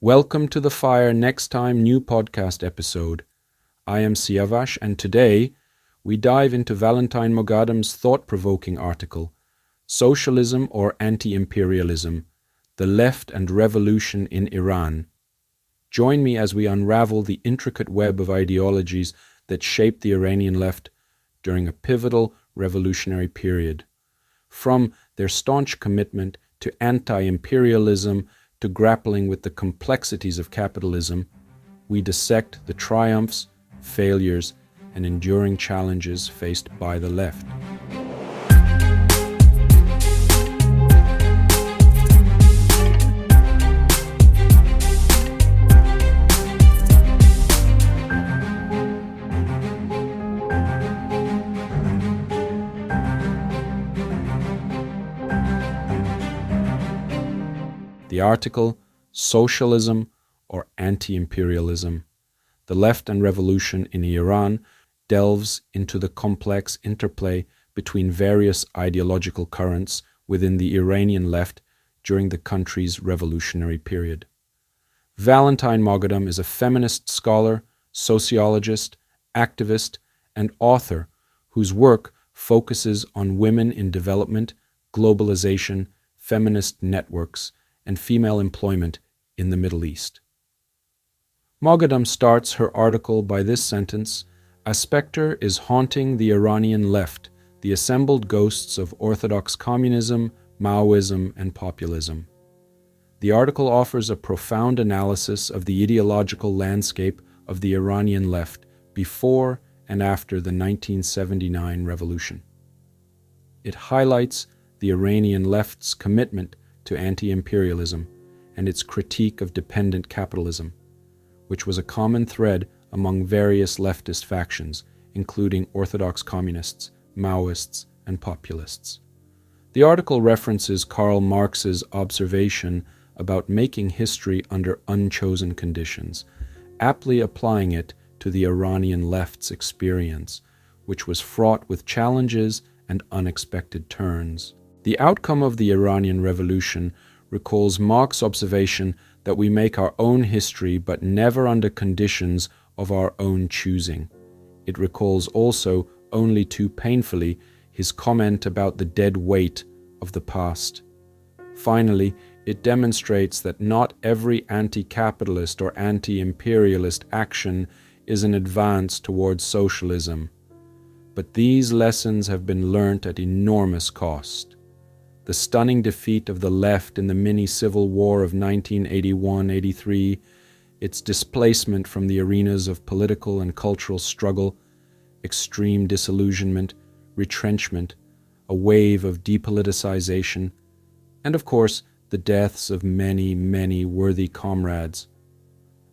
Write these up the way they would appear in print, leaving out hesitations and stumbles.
Welcome to the Fire Next Time new podcast episode. I am Siavash, and today we dive into Valentine Moghadam's thought-provoking article, Socialism or Anti-Imperialism, the Left and Revolution in Iran. Join me as we unravel the intricate web of ideologies that shaped the Iranian left during a pivotal revolutionary period. From their staunch commitment to anti-imperialism to grappling with the complexities of capitalism, we dissect the triumphs, failures, and enduring challenges faced by the left. The article, Socialism or Anti-Imperialism, the Left and Revolution in Iran, delves into the complex interplay between various ideological currents within the Iranian left during the country's revolutionary period. Valentine Moghadam is a feminist scholar, sociologist, activist, and author whose work focuses on women in development, globalization, feminist networks, and female employment in the Middle East. Moghadam starts her article by this sentence: "A spectre is haunting the Iranian left, the assembled ghosts of orthodox communism, Maoism, and populism." The article offers a profound analysis of the ideological landscape of the Iranian left before and after the 1979 revolution. It highlights the Iranian left's commitment to anti-imperialism and its critique of dependent capitalism, which was a common thread among various leftist factions, including orthodox communists, Maoists, and populists. The article references Karl Marx's observation about making history under unchosen conditions, aptly applying it to the Iranian left's experience, which was fraught with challenges and unexpected turns. The outcome of the Iranian Revolution recalls Marx's observation that we make our own history but never under conditions of our own choosing. It recalls also, only too painfully, his comment about the dead weight of the past. Finally, it demonstrates that not every anti-capitalist or anti-imperialist action is an advance towards socialism. But these lessons have been learnt at enormous cost. The stunning defeat of the left in the mini-civil war of 1981-83, its displacement from the arenas of political and cultural struggle, extreme disillusionment, retrenchment, a wave of depoliticization, and of course the deaths of many, many worthy comrades.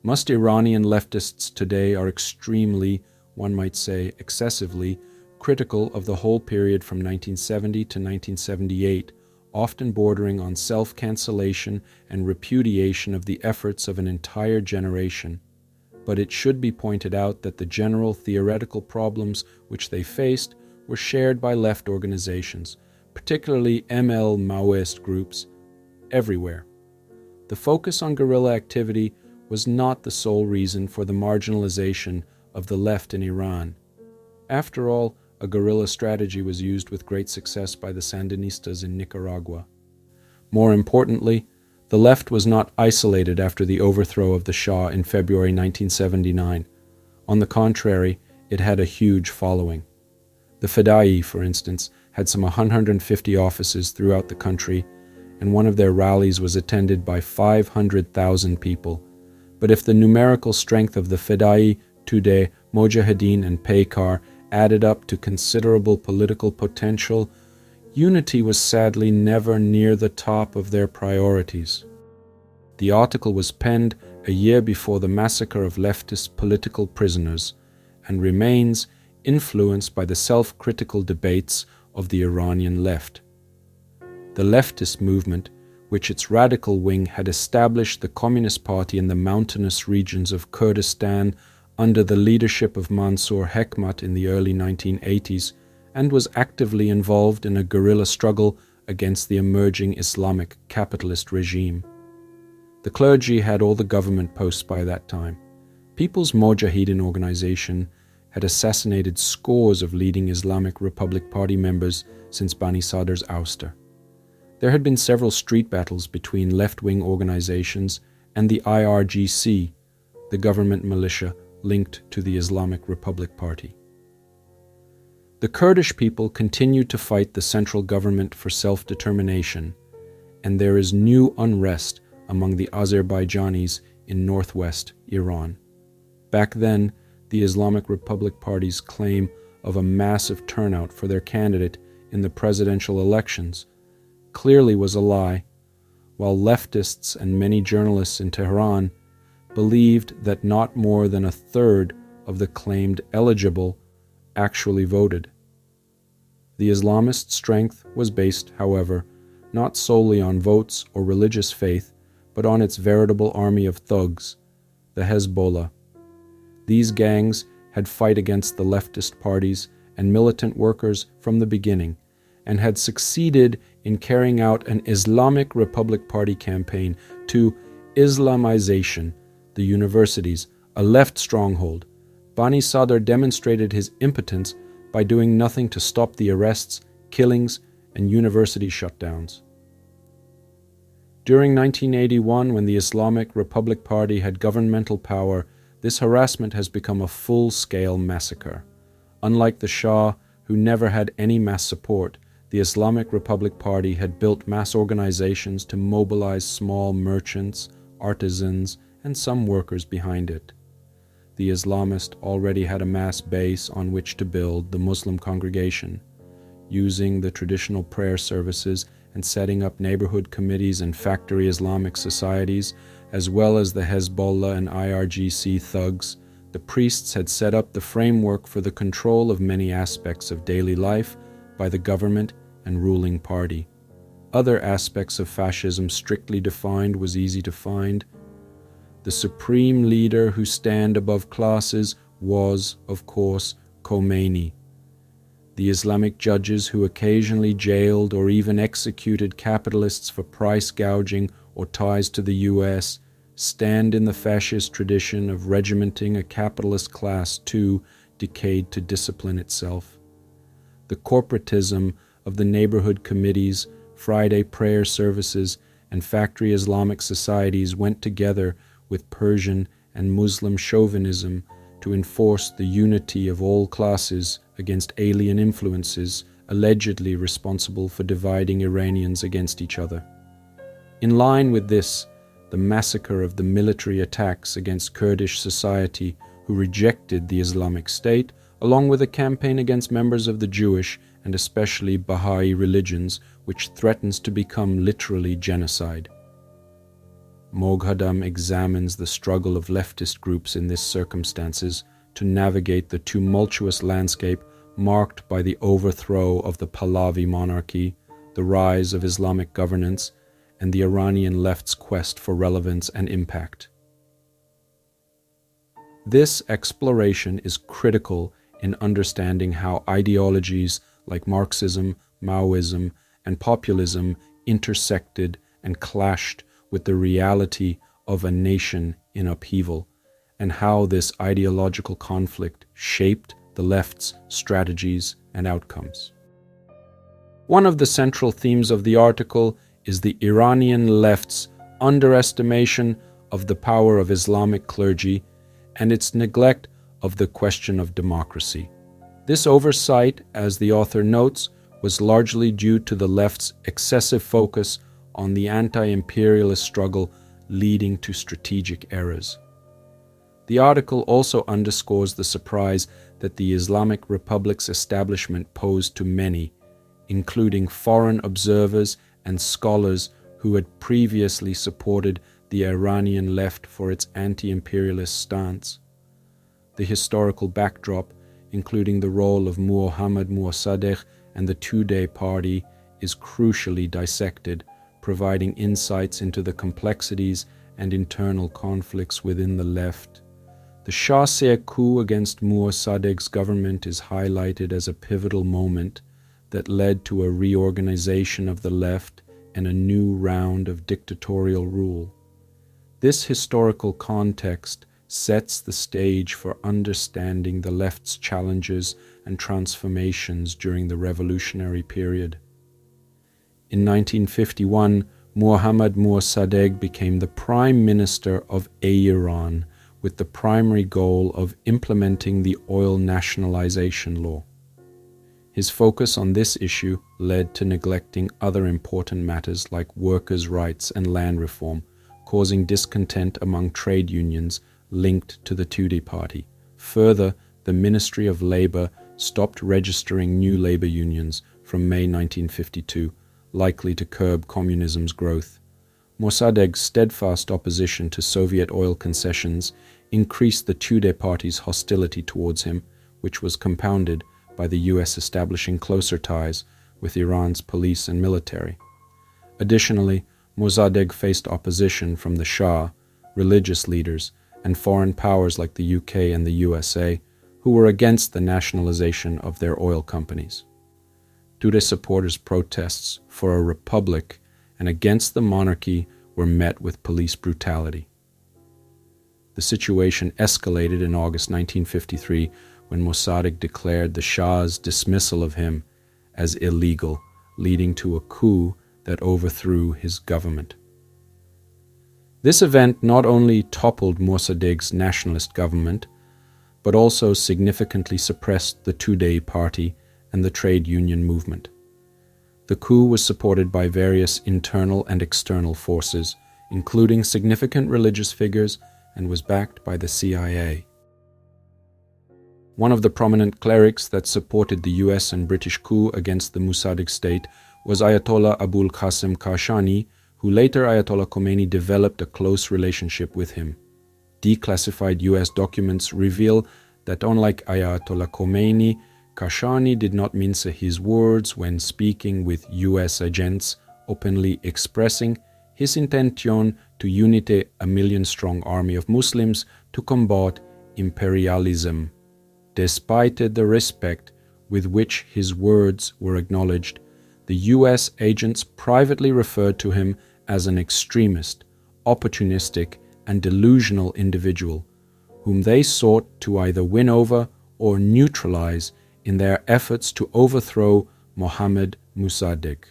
Most Iranian leftists today are extremely, one might say excessively, critical of the whole period from 1970 to 1978, often bordering on self-cancellation and repudiation of the efforts of an entire generation. But it should be pointed out that the general theoretical problems which they faced were shared by left organizations, particularly ML Maoist groups, everywhere. The focus on guerrilla activity was not the sole reason for the marginalization of the left in Iran. After all, a guerrilla strategy was used with great success by the Sandinistas in Nicaragua. More importantly, the left was not isolated after the overthrow of the Shah in February 1979. On the contrary, it had a huge following. The Fidai, for instance, had some 150 offices throughout the country, and one of their rallies was attended by 500,000 people. But if the numerical strength of the Fidai, Tudeh, Mojahedin, and Paykar added up to considerable political potential, unity was sadly never near the top of their priorities. The article was penned a year before the massacre of leftist political prisoners and remains influenced by the self-critical debates of the Iranian left. The leftist movement, which its radical wing had established the Communist Party in the mountainous regions of Kurdistan under the leadership of Mansour Hekmat in the early 1980s, and was actively involved in a guerrilla struggle against the emerging Islamic capitalist regime. The clergy had all the government posts by that time. People's Mojahedin organization had assassinated scores of leading Islamic Republic Party members since Bani Sadr's ouster. There had been several street battles between left-wing organizations and the IRGC, the government militia linked to the Islamic Republic Party. The Kurdish people continued to fight the central government for self-determination, and there is new unrest among the Azerbaijanis in northwest Iran. Back then, the Islamic Republic Party's claim of a massive turnout for their candidate in the presidential elections clearly was a lie, while leftists and many journalists in Tehran believed that not more than a third of the claimed eligible actually voted. The Islamist strength was based, however, not solely on votes or religious faith, but on its veritable army of thugs, the Hezbollah. These gangs had fought against the leftist parties and militant workers from the beginning, and had succeeded in carrying out an Islamic Republic Party campaign to Islamization the universities, a left stronghold. Bani Sadr demonstrated his impotence by doing nothing to stop the arrests, killings, and university shutdowns. During 1981, when the Islamic Republic Party had governmental power, this harassment has become a full-scale massacre. Unlike the Shah, who never had any mass support, the Islamic Republic Party had built mass organizations to mobilize small merchants, artisans, and some workers behind it. The Islamist already had a mass base on which to build the Muslim congregation, using the traditional prayer services and setting up neighborhood committees and factory Islamic societies, as well as the Hezbollah and IRGC thugs. The priests had set up the framework for the control of many aspects of daily life by the government and ruling party. Other aspects of fascism strictly defined was easy to find. The supreme leader who stand above classes was, of course, Khomeini. The Islamic judges who occasionally jailed or even executed capitalists for price gouging or ties to the US stand in the fascist tradition of regimenting a capitalist class too decayed to discipline itself. The corporatism of the neighborhood committees, Friday prayer services, and factory Islamic societies went together with Persian and Muslim chauvinism to enforce the unity of all classes against alien influences allegedly responsible for dividing Iranians against each other. In line with this, the massacre of the military attacks against Kurdish society who rejected the Islamic State, along with a campaign against members of the Jewish and especially Baha'i religions, which threatens to become literally genocide. Moghadam examines the struggle of leftist groups in these circumstances to navigate the tumultuous landscape marked by the overthrow of the Pahlavi monarchy, the rise of Islamic governance, and the Iranian left's quest for relevance and impact. This exploration is critical in understanding how ideologies like Marxism, Maoism, and populism intersected and clashed with the reality of a nation in upheaval, and how this ideological conflict shaped the left's strategies and outcomes. One of the central themes of the article is the Iranian left's underestimation of the power of Islamic clergy and its neglect of the question of democracy. This oversight, as the author notes, was largely due to the left's excessive focus on the anti-imperialist struggle leading to strategic errors. The article also underscores the surprise that the Islamic Republic's establishment posed to many, including foreign observers and scholars who had previously supported the Iranian left for its anti-imperialist stance. The historical backdrop, including the role of Muhammad Mossadegh and the Tudeh party, is crucially dissected, providing insights into the complexities and internal conflicts within the left. The Shah-CIA coup against Mossadegh's government is highlighted as a pivotal moment that led to a reorganization of the left and a new round of dictatorial rule. This historical context sets the stage for understanding the left's challenges and transformations during the revolutionary period. In 1951, Muhammad Mossadegh became the Prime Minister of Iran with the primary goal of implementing the oil nationalization law. His focus on this issue led to neglecting other important matters like workers' rights and land reform, causing discontent among trade unions linked to the Tudeh party. Further, the Ministry of Labour stopped registering new labour unions from May 1952, likely to curb communism's growth. Mossadegh's steadfast opposition to Soviet oil concessions increased the Tudeh party's hostility towards him, which was compounded by the US establishing closer ties with Iran's police and military. Additionally, Mossadegh faced opposition from the Shah, religious leaders, and foreign powers like the UK and the USA, who were against the nationalization of their oil companies. Tudeh supporters' protests for a republic and against the monarchy were met with police brutality. The situation escalated in August 1953 when Mossadegh declared the Shah's dismissal of him as illegal, leading to a coup that overthrew his government. This event not only toppled Mossadegh's nationalist government, but also significantly suppressed the Tudeh party and the trade union movement. The coup was supported by various internal and external forces, including significant religious figures, and was backed by the CIA. One of the prominent clerics that supported the US and British coup against the Mossadegh state was Ayatollah Abul Qasim Kashani, who later Ayatollah Khomeini developed a close relationship with him. Declassified US documents reveal that unlike Ayatollah Khomeini, Kashani did not mince his words when speaking with US agents, openly expressing his intention to unite a million-strong army of Muslims to combat imperialism. Despite the respect with which his words were acknowledged, the US agents privately referred to him as an extremist, opportunistic, and delusional individual, whom they sought to either win over or neutralize in their efforts to overthrow Mohammad Mossadegh.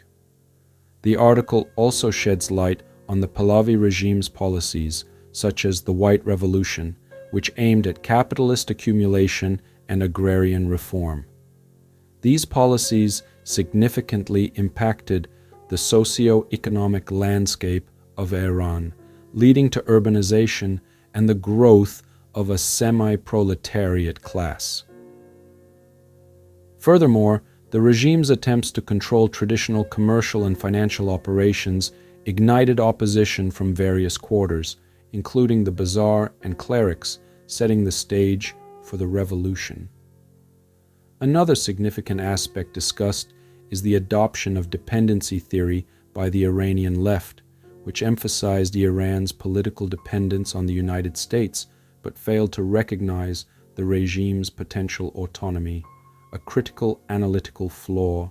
The article also sheds light on the Pahlavi regime's policies, such as the White Revolution, which aimed at capitalist accumulation and agrarian reform. These policies significantly impacted the socio-economic landscape of Iran, leading to urbanization and the growth of a semi-proletariat class. Furthermore, the regime's attempts to control traditional commercial and financial operations ignited opposition from various quarters, including the bazaar and clerics, setting the stage for the revolution. Another significant aspect discussed is the adoption of dependency theory by the Iranian Left, which emphasized Iran's political dependence on the United States but failed to recognize the regime's potential autonomy, a critical analytical flaw.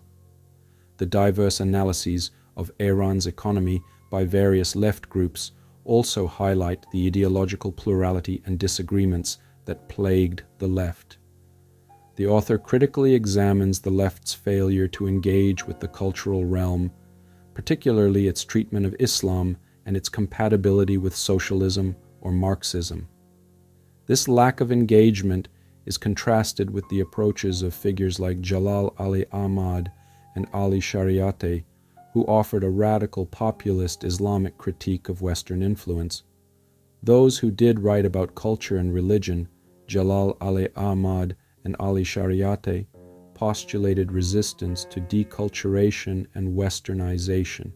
The diverse analyses of Iran's economy by various left groups also highlight the ideological plurality and disagreements that plagued the left. The author critically examines the left's failure to engage with the cultural realm, particularly its treatment of Islam and its compatibility with socialism or Marxism. This lack of engagement is contrasted with the approaches of figures like Jalal Ali Ahmad and Ali Shariati, who offered a radical populist Islamic critique of Western influence. Those who did write about culture and religion, Jalal Ali Ahmad and Ali Shariati, postulated resistance to deculturation and westernization.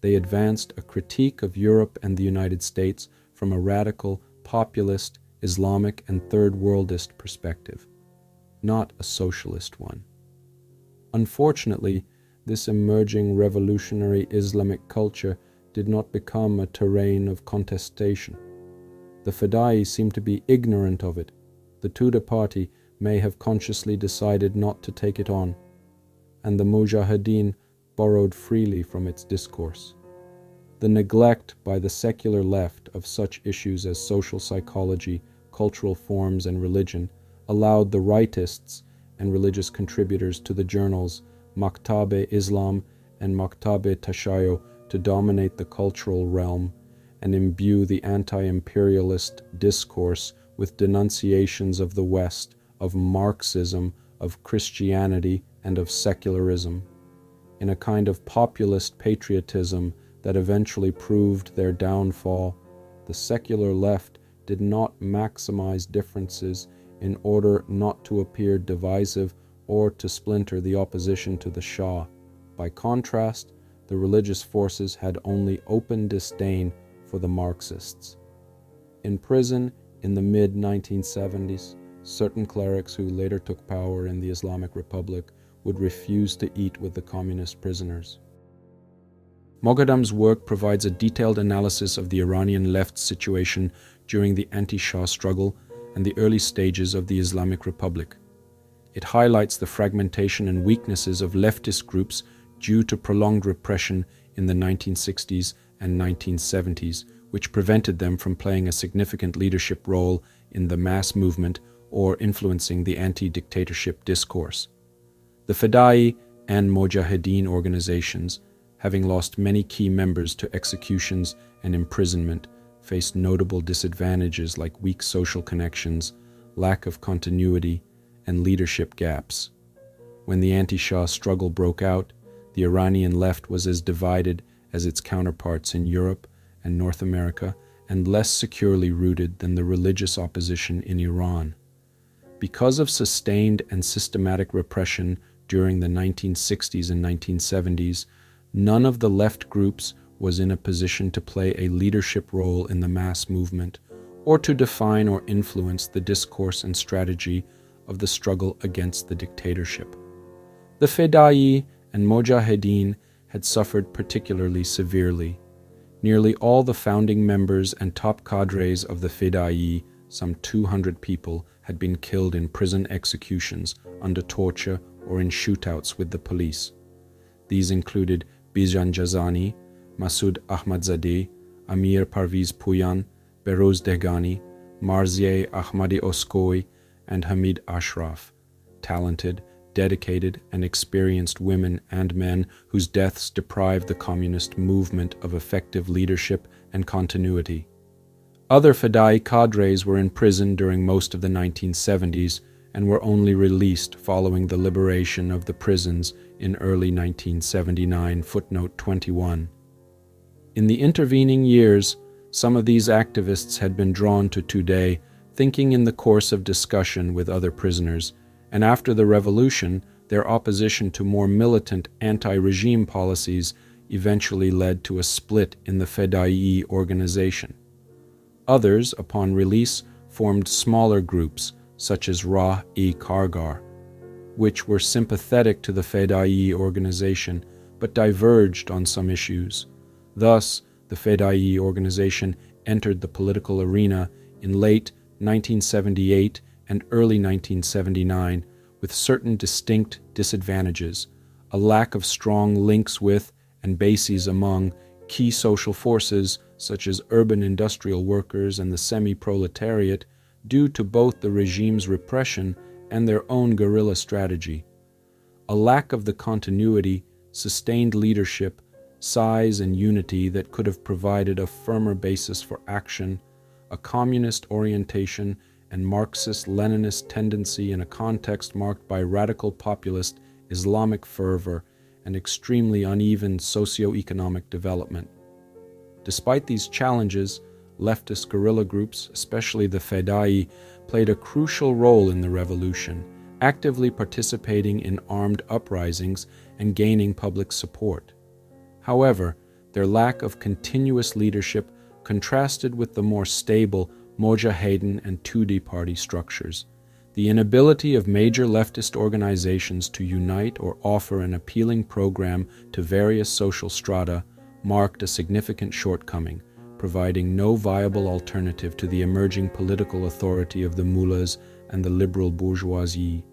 They advanced a critique of Europe and the United States from a radical, populist, Islamic and Third Worldist perspective, not a socialist one. Unfortunately, this emerging revolutionary Islamic culture did not become a terrain of contestation. The Fada'i seemed to be ignorant of it. The Tudeh party may have consciously decided not to take it on, and the Mujahideen borrowed freely from its discourse. The neglect by the secular left of such issues as social psychology, cultural forms, and religion allowed the rightists and religious contributors to the journals Maktab-e-Islam and Maktab-e-Tashayo to dominate the cultural realm and imbue the anti-imperialist discourse with denunciations of the West, of Marxism, of Christianity, and of secularism. In a kind of populist patriotism that eventually proved their downfall, the secular left did not maximize differences in order not to appear divisive or to splinter the opposition to the Shah. By contrast, the religious forces had only open disdain for the Marxists. In prison in the mid-1970s, certain clerics who later took power in the Islamic Republic would refuse to eat with the communist prisoners. Moghadam's work provides a detailed analysis of the Iranian left's situation during the anti-Shah struggle and the early stages of the Islamic Republic. It highlights the fragmentation and weaknesses of leftist groups due to prolonged repression in the 1960s and 1970s, which prevented them from playing a significant leadership role in the mass movement or influencing the anti-dictatorship discourse. The Fidai and Mojahedin organizations, having lost many key members to executions and imprisonment, faced notable disadvantages like weak social connections, lack of continuity, and leadership gaps. When the anti-Shah struggle broke out, the Iranian left was as divided as its counterparts in Europe and North America, and less securely rooted than the religious opposition in Iran. Because of sustained and systematic repression during the 1960s and 1970s, none of the left groups was in a position to play a leadership role in the mass movement or to define or influence the discourse and strategy of the struggle against the dictatorship. The Fidai and Mojahedin had suffered particularly severely. Nearly all the founding members and top cadres of the Fidai, some 200 people, had been killed in prison executions, under torture, or in shootouts with the police. These included Bijan Jazani, Masoud Ahmadzadeh, Amir Parviz Puyan, Behrouz Dehgani, Marzieh Ahmadi Oskoi, and Hamid Ashraf, talented, dedicated, and experienced women and men whose deaths deprived the communist movement of effective leadership and continuity. Other Fidai cadres were in prison during most of the 1970s and were only released following the liberation of the prisons in early 1979, footnote 21. In the intervening years, some of these activists had been drawn to Tudeh, thinking in the course of discussion with other prisoners, and after the revolution, their opposition to more militant anti-regime policies eventually led to a split in the Fidai organization. Others, upon release, formed smaller groups, such as Rah-e-Kargar, which were sympathetic to the Fidai organization, but diverged on some issues. Thus, the Fidai organization entered the political arena in late 1978 and early 1979 with certain distinct disadvantages: a lack of strong links with and bases among key social forces such as urban industrial workers and the semi-proletariat, due to both the regime's repression and their own guerrilla strategy; a lack of the continuity, sustained leadership, size, and unity that could have provided a firmer basis for action; a communist orientation and Marxist-Leninist tendency in a context marked by radical populist Islamic fervor and extremely uneven socio-economic development. Despite these challenges, leftist guerrilla groups, especially the Fidai, played a crucial role in the revolution, actively participating in armed uprisings and gaining public support. However, their lack of continuous leadership contrasted with the more stable Mojahedin and Tudeh party structures. The inability of major leftist organizations to unite or offer an appealing program to various social strata marked a significant shortcoming, providing no viable alternative to the emerging political authority of the mullahs and the liberal bourgeoisie.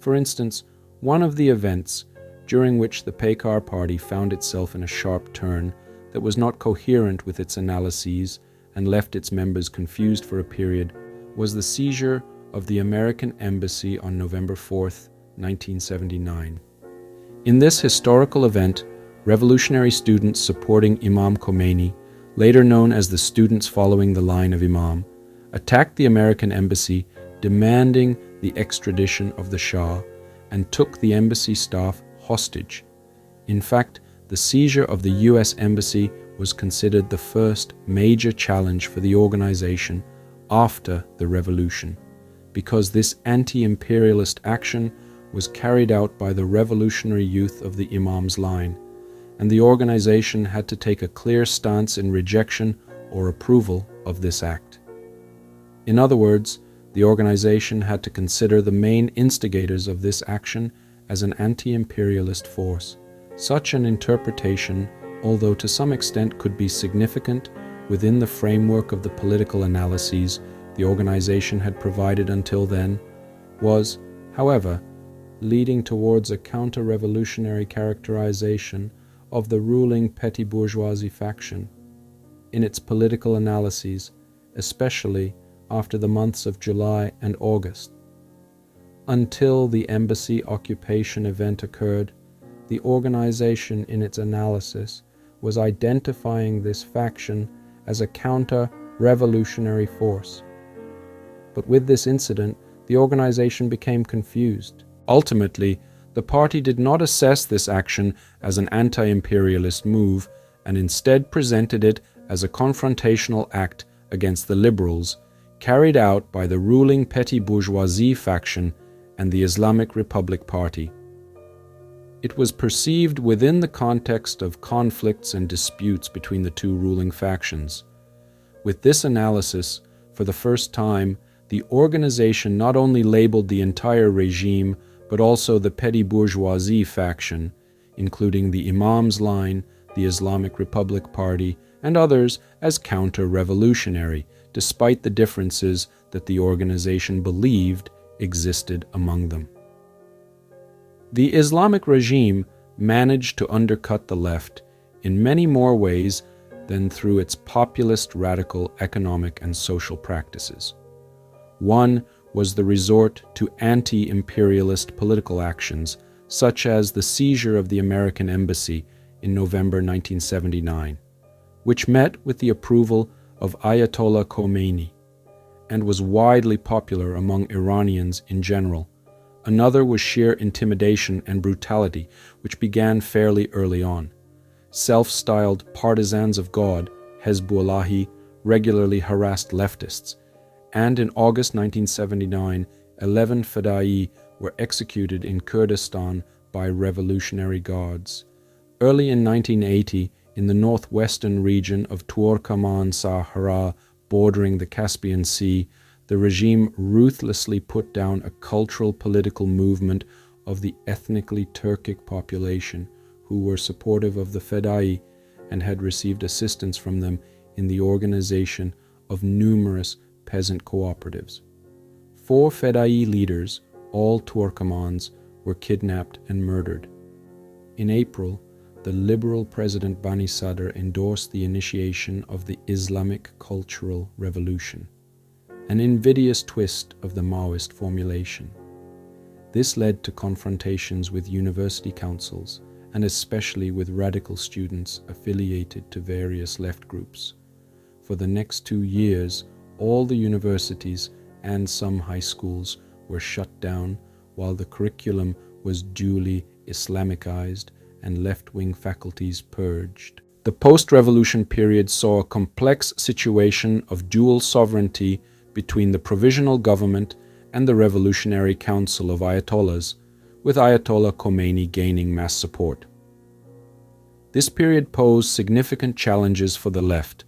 For instance, one of the events during which the Pekar party found itself in a sharp turn, that was not coherent with its analyses and left its members confused for a period was the seizure of the American embassy on November 4th, 1979. In this historical event, revolutionary students supporting Imam Khomeini, later known as the Students Following the Line of Imam, attacked the American embassy, demanding the extradition of the Shah, and took the embassy staff hostage. In fact, the seizure of the U.S. embassy was considered the first major challenge for the organization after the revolution, because this anti-imperialist action was carried out by the revolutionary youth of the Imam's line, and the organization had to take a clear stance in rejection or approval of this act. In other words, the organization had to consider the main instigators of this action as an anti-imperialist force. Such an interpretation, although to some extent could be significant within the framework of the political analyses the organization had provided until then, was, however, leading towards a counter-revolutionary characterization of the ruling petty bourgeoisie faction in its political analyses, especially after the months of July and August. Until the embassy occupation event occurred, the organization in its analysis was identifying this faction as a counter-revolutionary force. But with this incident, the organization became confused. Ultimately, the party did not assess this action as an anti-imperialist move and instead presented it as a confrontational act against the liberals carried out by the ruling petty bourgeoisie faction and the Islamic Republic Party. It was perceived within the context of conflicts and disputes between the two ruling factions. With this analysis, for the first time, the organization not only labeled the entire regime, but also the petty bourgeoisie faction, including the Imam's line, the Islamic Republic Party, and others as counter-revolutionary, despite the differences that the organization believed existed among them. The Islamic regime managed to undercut the left in many more ways than through its populist radical economic and social practices. One was the resort to anti-imperialist political actions, such as the seizure of the American embassy in November 1979, which met with the approval of Ayatollah Khomeini and was widely popular among Iranians in general. Another was sheer intimidation and brutality, which began fairly early on. Self-styled partisans of God, Hezbollahi, regularly harassed leftists, and in August 1979, 11 Fedai were executed in Kurdistan by Revolutionary Guards. Early in 1980, in the northwestern region of Turkmen Sahara, bordering the Caspian Sea, the regime ruthlessly put down a cultural political movement of the ethnically Turkic population who were supportive of the Fedai and had received assistance from them in the organization of numerous peasant cooperatives. 4 Fedai leaders, all Turkmens, were kidnapped and murdered. In April, the liberal President Bani Sadr endorsed the initiation of the Islamic Cultural Revolution, an invidious twist of the Maoist formulation. This led to confrontations with university councils and especially with radical students affiliated to various left groups. For the next 2 years, all the universities and some high schools were shut down while the curriculum was duly Islamicized and left-wing faculties purged. The post-revolution period saw a complex situation of dual sovereignty between the provisional government and the Revolutionary Council of Ayatollahs, with Ayatollah Khomeini gaining mass support. This period posed significant challenges for the left,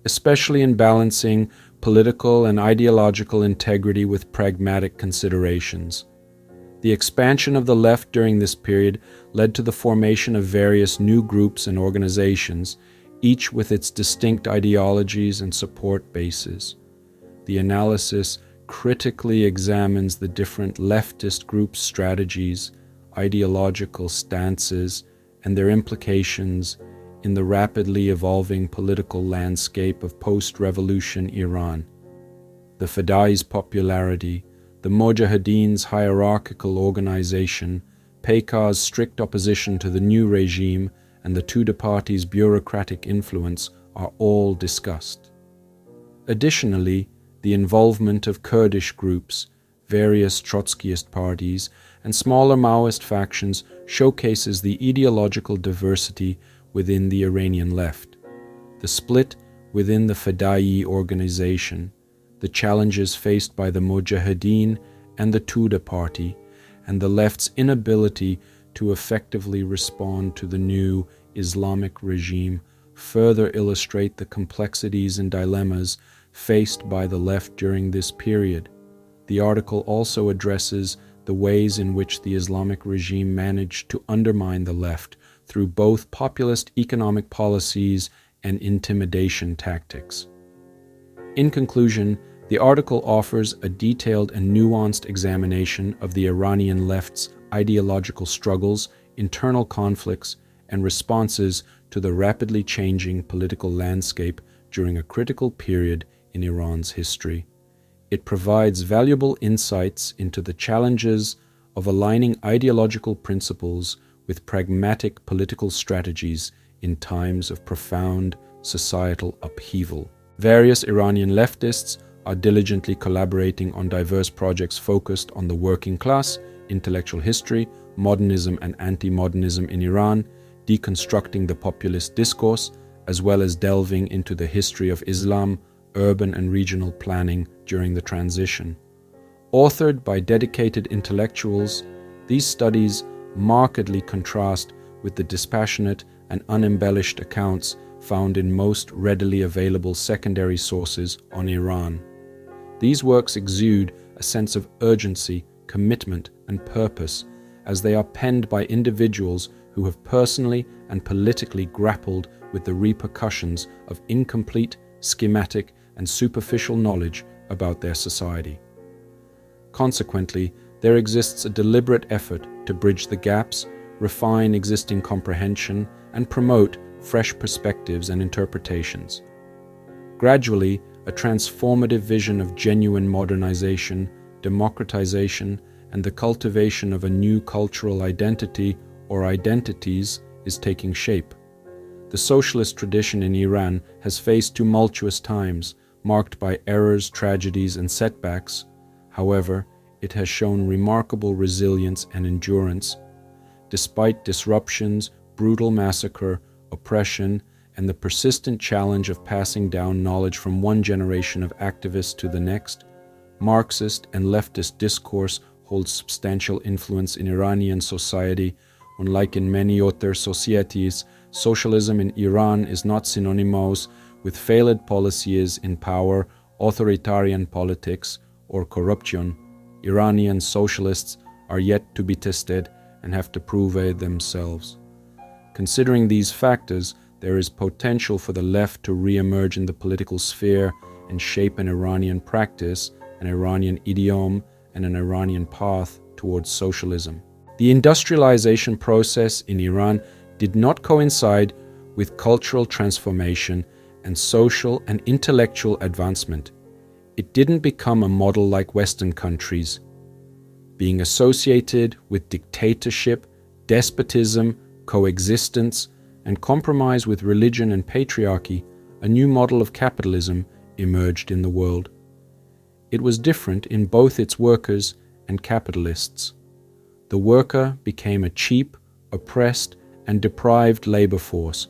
especially in balancing political and ideological integrity with pragmatic considerations. The expansion of the left during this period led to the formation of various new groups and organizations, each with its distinct ideologies and support bases. The analysis critically examines the different leftist groups' strategies, ideological stances, and their implications in the rapidly evolving political landscape of post-revolution Iran. The Fidai's popularity, the Mujahideen's hierarchical organization, Peka's strict opposition to the new regime, and the Tudeh party's bureaucratic influence are all discussed. Additionally, the involvement of Kurdish groups, various Trotskyist parties, and smaller Maoist factions showcases the ideological diversity within the Iranian left, the split within the Fidai organization, the challenges faced by the Mujahideen and the Tudeh party, and the left's inability to effectively respond to the new Islamic regime further illustrate the complexities and dilemmas faced by the left during this period. The article also addresses the ways in which the Islamic regime managed to undermine the left through both populist economic policies and intimidation tactics. In conclusion, the article offers a detailed and nuanced examination of the Iranian left's ideological struggles, internal conflicts, and responses to the rapidly changing political landscape during a critical period in Iran's history. It provides valuable insights into the challenges of aligning ideological principles with pragmatic political strategies in times of profound societal upheaval. Various Iranian leftists are diligently collaborating on diverse projects focused on the working class, intellectual history, modernism and anti-modernism in Iran, deconstructing the populist discourse, as well as delving into the history of Islam, urban and regional planning during the transition. Authored by dedicated intellectuals, these studies markedly contrast with the dispassionate and unembellished accounts found in most readily available secondary sources on Iran. These works exude a sense of urgency, commitment, and purpose, as they are penned by individuals who have personally and politically grappled with the repercussions of incomplete, schematic, and superficial knowledge about their society. Consequently, there exists a deliberate effort to bridge the gaps, refine existing comprehension, and promote fresh perspectives and interpretations. Gradually, a transformative vision of genuine modernization, democratization, and the cultivation of a new cultural identity or identities is taking shape. The socialist tradition in Iran has faced tumultuous times, marked by errors, tragedies, and setbacks. However, it has shown remarkable resilience and endurance. Despite disruptions, brutal massacre, oppression, and the persistent challenge of passing down knowledge from one generation of activists to the next, Marxist and leftist discourse holds substantial influence in Iranian society. Unlike in many other societies, socialism in Iran is not synonymous with failed policies in power, authoritarian politics, or corruption. Iranian socialists are yet to be tested and have to prove it themselves. Considering these factors, there is potential for the left to re-emerge in the political sphere and shape an Iranian practice, an Iranian idiom, and an Iranian path towards socialism. The industrialization process in Iran did not coincide with cultural transformation and social and intellectual advancement. It didn't become a model like Western countries. Being associated with dictatorship, despotism, coexistence, and compromise with religion and patriarchy, a new model of capitalism emerged in the world. It was different in both its workers and capitalists. The worker became a cheap, oppressed, and deprived labor force,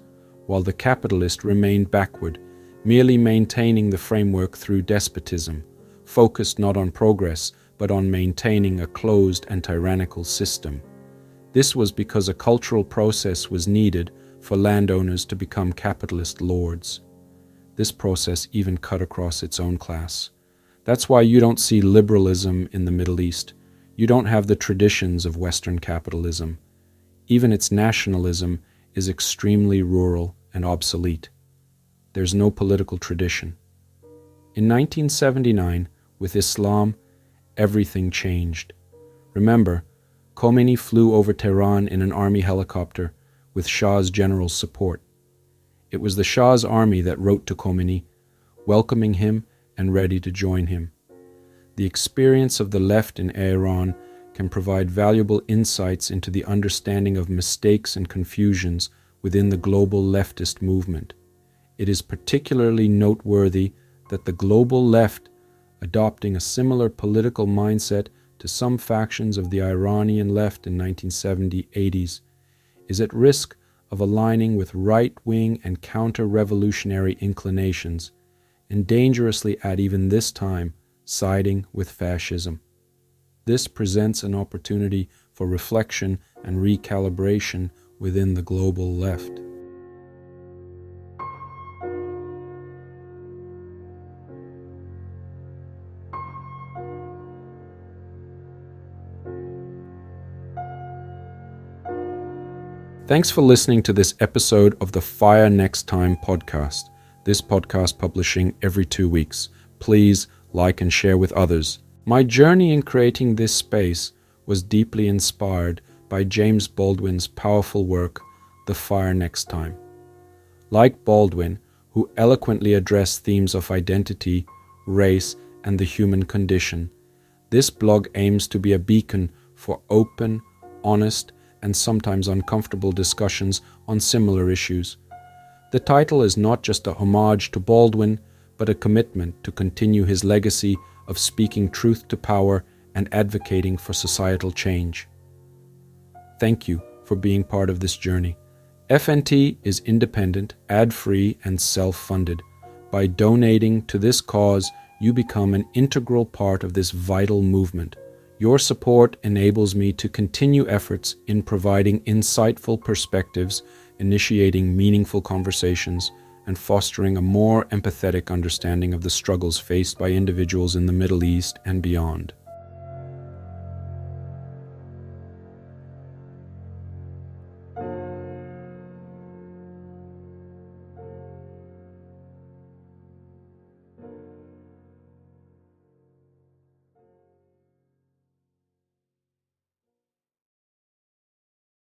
while the capitalist remained backward, merely maintaining the framework through despotism, focused not on progress, but on maintaining a closed and tyrannical system. This was because a cultural process was needed for landowners to become capitalist lords. This process even cut across its own class. That's why you don't see liberalism in the Middle East. You don't have the traditions of Western capitalism. Even its nationalism is extremely rural and obsolete. There's no political tradition. In 1979, with Islam, everything changed. Remember, Khomeini flew over Tehran in an army helicopter with Shah's general support. It was the Shah's army that wrote to Khomeini, welcoming him and ready to join him. The experience of the left in Iran can provide valuable insights into the understanding of mistakes and confusions within the global leftist movement. It is particularly noteworthy that the global left, adopting a similar political mindset to some factions of the Iranian left in 1970-80s, is at risk of aligning with right-wing and counter-revolutionary inclinations, and dangerously at even this time siding with fascism. This presents an opportunity for reflection and recalibration within the global left. Thanks for listening to this episode of the Fire Next Time podcast. This podcast publishing every 2 weeks. Please like and share with others. My journey in creating this space was deeply inspired by James Baldwin's powerful work, The Fire Next Time. Like Baldwin, who eloquently addressed themes of identity, race, and the human condition, this blog aims to be a beacon for open, honest, and sometimes uncomfortable discussions on similar issues. The title is not just a homage to Baldwin, but a commitment to continue his legacy of speaking truth to power and advocating for societal change. Thank you for being part of this journey. FNT is independent, ad-free, and self-funded. By donating to this cause, you become an integral part of this vital movement. Your support enables me to continue efforts in providing insightful perspectives, initiating meaningful conversations, and fostering a more empathetic understanding of the struggles faced by individuals in the Middle East and beyond.